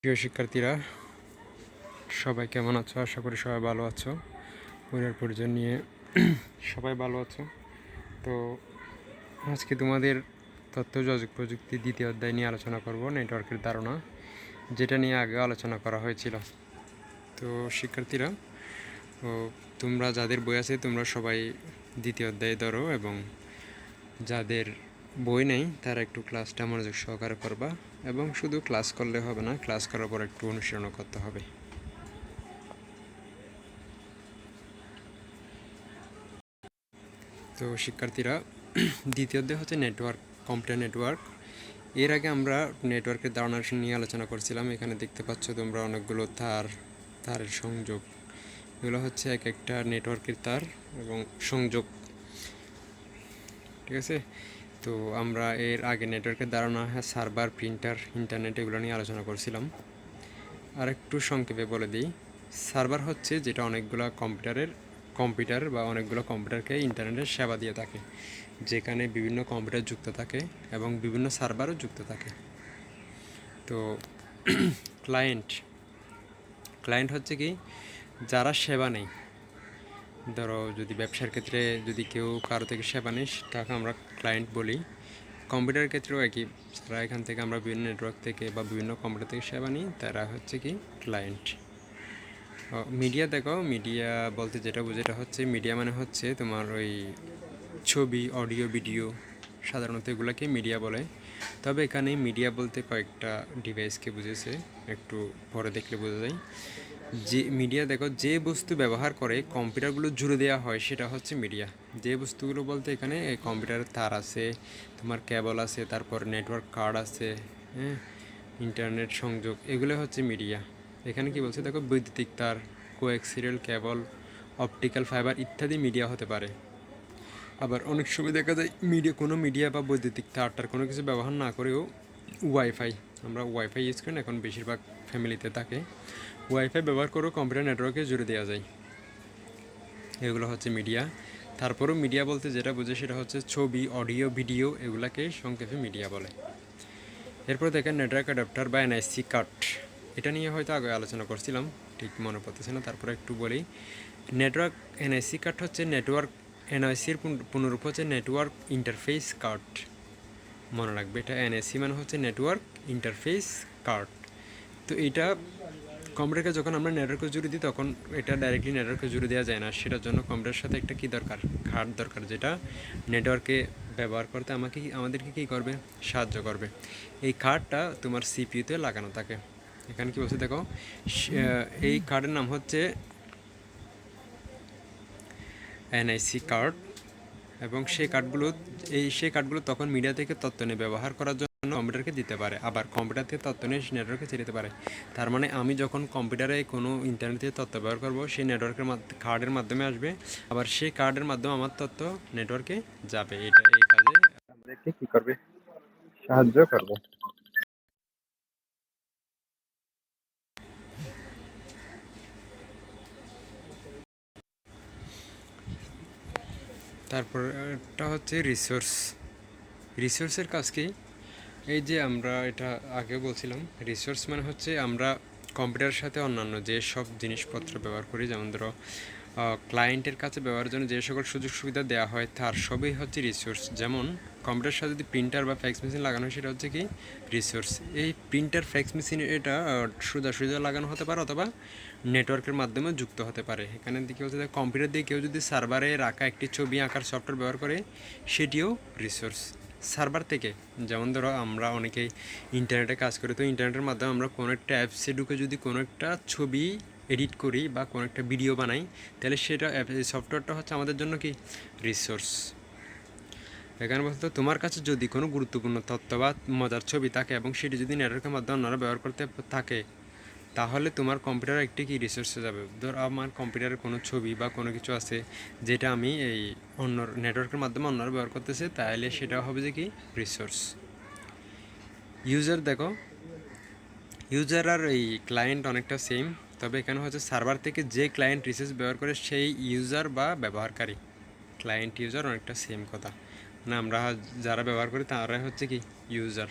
প্রিয় শিক্ষার্থীরা, সবাই কেমন আছো? আশা করি সবাই ভালো আছো। পরিবার পরিজন নিয়ে সবাই ভালো আছো। তো আজকে তোমাদের তথ্য যোগাযোগ প্রযুক্তি দ্বিতীয় অধ্যায় নিয়ে আলোচনা করব, নেটওয়ার্কের ধারণা, যেটা নিয়ে আগে আলোচনা করা হয়েছিল। তো শিক্ষার্থীরা, তোমরা যাদের বই আছে তোমরা সবাই দ্বিতীয় অধ্যায়ে ধরো, এবং যাদের বই নেই তারা একটু ক্লাসটা মনোযোগ সহকারে করবা, এবং শুধু ক্লাস করলে হবে না, ক্লাস করার পর একটু অনুশীলনও করতে হবে। তো শিক্ষার্থীরা, দ্বিতীয় অধ্যায় হচ্ছে নেটওয়ার্ক, কম্পিউটার নেটওয়ার্ক। এর আগে আমরা নেটওয়ার্কের ধারণা নিয়ে আলোচনা করছিলাম। এখানে দেখতে পাচ্ছ তোমরা অনেকগুলো তারের সংযোগ, এগুলো হচ্ছে এক একটা নেটওয়ার্কের তার এবং সংযোগ, ঠিক আছে। তো আমরা এর আগে নেটওয়ার্কের ধারণা, সার্ভার, প্রিন্টার, ইন্টারনেট, এগুলো নিয়ে আলোচনা করছিলাম। আর একটু সংক্ষেপে বলে দিই, সার্ভার হচ্ছে যেটা অনেকগুলো কম্পিউটার বা অনেকগুলো কম্পিউটারকে ইন্টারনেটের সেবা দিয়ে থাকে, যেখানে বিভিন্ন কম্পিউটার যুক্ত থাকে এবং বিভিন্ন সার্ভারও যুক্ত থাকে। তো ক্লায়েন্ট হচ্ছে কি, যারা সেবা নেই। ধরো যদি ব্যবসার ক্ষেত্রে যদি কেউ কারো থেকে সেবা নেই, তাকে আমরা ক্লায়েন্ট বলি। কম্পিউটারের ক্ষেত্রেও একই, যারা এখান থেকে আমরা বিভিন্ন নেটওয়ার্ক থেকে বা বিভিন্ন কম্পিউটার থেকে সেবা নিই, তারা হচ্ছে কি ক্লায়েন্ট। মিডিয়া দেখো, মিডিয়া বলতে যেটা বুঝে, এটা হচ্ছে মিডিয়া মানে হচ্ছে তোমার ওই ছবি, অডিও, ভিডিও, সাধারণত এগুলোকে মিডিয়া বলে। তবে এখানে মিডিয়া বলতে কয়েকটা ডিভাইসকে বুঝেছে, একটু পরে দেখলে বোঝা যায়। যে মিডিয়া দেখো, যে বস্তু ব্যবহার করে কম্পিউটারগুলো জুড়ে দেওয়া হয় সেটা হচ্ছে মিডিয়া। যে বস্তুগুলো বলতে এখানে কম্পিউটারের তার আছে, তোমার কেবল আছে, তারপর নেটওয়ার্ক কার্ড আছে, হ্যাঁ, ইন্টারনেট সংযোগ, এগুলো হচ্ছে মিডিয়া। এখানে কি বলছে দেখো, বৈদ্যুতিক তার, কোএক্সিয়াল কেবল, অপটিক্যাল ফাইবার ইত্যাদি মিডিয়া হতে পারে। আবার অনেক সময় দেখা যায় কোনো মিডিয়া বা বৈদ্যুতিক তারটার কোনো কিছু ব্যবহার না করেও আমরা ওয়াইফাই ইউজ করি না, এখন বেশিরভাগ ফ্যামিলিতে থাকে। ওয়াইফাই ব্যবহার করেও কম্পিউটার নেটওয়ার্কে জুড়ে দেওয়া যায়, এগুলো হচ্ছে মিডিয়া। তারপরেও মিডিয়া বলতে যেটা বোঝে সেটা হচ্ছে ছবি, অডিও, ভিডিও, এগুলাকে সংক্ষেপে মিডিয়া বলে। এরপর দেখেন নেটওয়ার্ক অ্যাডাপ্টার বা এনআইসি কার্ড, এটা নিয়ে হয়তো আগে আলোচনা করছিলাম, ঠিক মনে পড়তেছে না, তারপরে একটু বলি। নেটওয়ার্ক এনআইসি কার্ড হচ্ছে নেটওয়ার্ক এনআইসির পুনরূপ হচ্ছে নেটওয়ার্ক ইন্টারফেস কার্ড। মনে রাখবে, এটা এনআইসি মানে হচ্ছে নেটওয়ার্ক ইন্টারফেস কার্ড। তো এটা কম্পিউটারকে যখন আমরা নেটওয়ার্কে জুড়ে দিই, তখন এটা ডাইরেক্টলি নেটওয়ার্কে জুড়ে দেওয়া যায় না। সেটার জন্য কম্পিউটারের সাথে একটা কী দরকার, কার্ড দরকার, যেটা নেটওয়ার্কে ব্যবহার করতে আমাদেরকে কী করবে, সাহায্য করবে। এই কার্ডটা তোমার সিপিইউতে লাগানো থাকে। এখানে কি বলছে দেখো, এই কার্ডের নাম হচ্ছে এনআইসি কার্ড, এবং সেই কার্ডগুলো তখন মিডিয়া থেকে তথ্য নিয়ে ব্যবহার করার জন্য কম্পিউটারকে দিতে পারে, আবার কম্পিউটার থেকে তথ্য নিয়ে নেটওয়ার্কে ছেড়ে দিতে পারে। তার মানে আমি যখন কম্পিউটারে কোনো ইন্টারনেট থেকে তথ্য ব্যবহার করব, সেই নেটওয়ার্কের কার্ডের মাধ্যমে আসবে, আবার সেই কার্ডের মাধ্যমে আমার তথ্য নেটওয়ার্কে যাবে। এই কাজে আমাদেরকে কী করবে, সাহায্য করবে। তারপরটা হচ্ছে রিসোর্সের কাজ কি? এই যে আমরা এটা আগে বলছিলাম, রিসোর্স মানে হচ্ছে আমরা কম্পিউটারের সাথে অন্যান্য যে সব জিনিসপত্র ব্যবহার করি, যেমন ধরো ক্লায়েন্টের কাছে ব্যবহারের জন্য যে সকল সুযোগ সুবিধা দেওয়া হয়, তার সবই হচ্ছে রিসোর্স। যেমন কম্পিউটারের সাথে যদি প্রিন্টার বা ফ্যাক্স মেশিন লাগানো হয়, সেটা হচ্ছে কি রিসোর্স। এই প্রিন্টার, ফ্যাক্স মেশিন এটা সোজা লাগানো হতে পারে, অথবা নেটওয়ার্কের মাধ্যমে যুক্ত হতে পারে। এখানে দিকে হচ্ছে কম্পিউটার দিয়ে কেউ যদি সার্ভারে রাখা একটি ছবি আঁকার সফটওয়্যার ব্যবহার করে, সেটিও রিসোর্স। সার্ভার থেকে, যেমন ধরো আমরা অনেকেই ইন্টারনেটে কাজ করি, তো ইন্টারনেটের মাধ্যমে আমরা কোনো একটা অ্যাপসে ঢুকে যদি কোনো একটা ছবি এডিট করি বা কোনো একটা ভিডিও বানাই, তাহলে সেটা সফটওয়্যারটা হচ্ছে আমাদের জন্য কি রিসোর্স। এখানে বলতে তোমার কাছে যদি কোনো গুরুত্বপূর্ণ তথ্য বা মজার ছবি থাকে এবং সেটি যদি নেটওয়ার্কের মাধ্যমে অন্যরা ব্যবহার করতে থাকে, তাহলে তোমার কম্পিউটার একটি কি রিসোর্সে যাবে। ধর আমার কম্পিউটারে কোনো ছবি বা কোনো কিছু আছে, যেটা আমি এই অন্য নেটওয়ার্কের মাধ্যমে অন্যরা ব্যবহার করতেছে, তাহলে সেটা হবে যে কি রিসোর্স। দেখো, ইউজার আর এই ক্লায়েন্ট অনেকটা সেম, তবে এখানে হচ্ছে সার্ভার থেকে যে ক্লায়েন্ট রিসোর্স ব্যবহার করে সেই ইউজার বা ব্যবহারকারী। ক্লায়েন্ট ইউজার অনেকটা সেম কথা, মানে আমরা যারা ব্যবহার করি তারাই হচ্ছে কি ইউজার।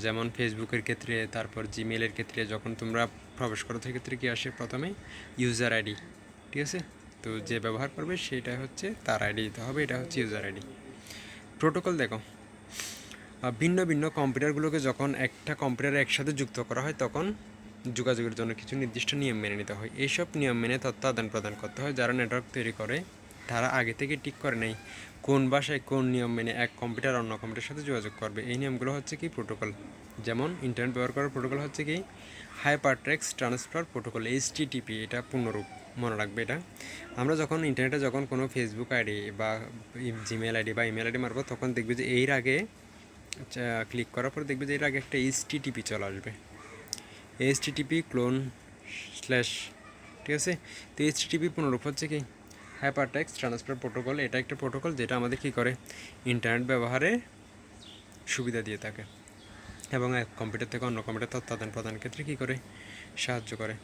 যেমন ফেসবুকের ক্ষেত্রে, তারপর জিমেলের ক্ষেত্রে যখন তোমরা প্রবেশ করো সেক্ষেত্রে কী আসে প্রথমে ইউজার আইডি, ঠিক আছে। তো যে ব্যবহার করবে সেটা হচ্ছে তার আইডি দিতে হবে, এটা হচ্ছে ইউজার আইডি। প্রোটোকল দেখো, ভিন্ন ভিন্ন কম্পিউটারগুলোকে যখন একটা কম্পিউটারে একসাথে যুক্ত করা হয় তখন যোগাযোগের জন্য কিছু নির্দিষ্ট নিয়ম মেনে নিতে হয়। এইসব নিয়ম মেনে তথ্য আদান প্রদান করতে হয়। যারা নেটওয়ার্ক তৈরি করে তারা আগে থেকে ঠিক করে নেয় কোন ভাষায় কোন নিয়ম মেনে এক কম্পিউটার অন্য কম্পিউটারের সাথে যোগাযোগ করবে। এই নিয়মগুলো হচ্ছে কি প্রোটোকল। যেমন ইন্টারনেট ব্যবহার করার প্রোটোকল হচ্ছে কি হাইপারটেক্সট ট্রান্সফার প্রোটোকল, HTTP। এটা পূর্ণরূপ, মনে রাখবে এটা। আমরা যখন ইন্টারনেটে যখন কোনো ফেসবুক আইডি বা জিমেল আইডি বা ইমেল আইডি মারবো তখন দেখবে যে এর আগে ক্লিক করার পর দেখবে যে এর আগে একটা HTTP চলে আসবে, HTTP ক্লোন স্ল্যাশ, ঠিক আছে। তো HTTP পুনরূপ হচ্ছে কি হাইপারটেক্সট ট্রান্সফার প্রোটোকল। এটা একটা প্রোটোকল যেটা আমাদের কী করে ইন্টারনেট ব্যবহারে সুবিধা দিয়ে থাকে এবং এক কম্পিউটার থেকে অন্য কম্পিউটার তথ্য আদান প্রদানের ক্ষেত্রে কী করে সাহায্য করে।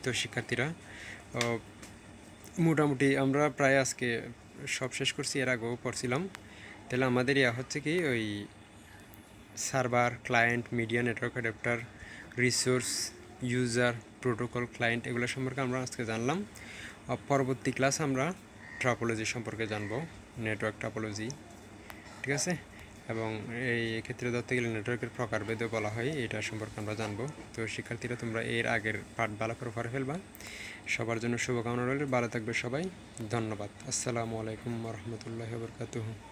তো শিক্ষার্থীরা মোটামুটি আমরা প্রায় আজকে সব শেষ করছি, এর আগেও পড়ছিলাম। তাহলে আমাদের ইয়া হচ্ছে কি ওই server, client, media, network adapter, resource, user, protocol, client, এগুলো সম্পর্কে আমরা আজকে জানলাম। পরবর্তী ক্লাস আমরা ট্রাপোলজি সম্পর্কে জানবো, নেটওয়ার্ক ট্রাপোলজি, ঠিক আছে। এবং এই ক্ষেত্রে ধরতে গেলে নেটওয়ার্কের প্রকারভেদও বলা হয়, এটা সম্পর্কে আমরা জানবো। তো শিক্ষার্থীরা তোমরা এর আগের পাঠ ভালো করে পড়ে ফেলবা। সবার জন্য শুভকামনা রইল, ভালো থাকবে সবাই, ধন্যবাদ। আসসালামু আলাইকুম ওয়া রাহমাতুল্লাহি ওয়া বারাকাতুহু।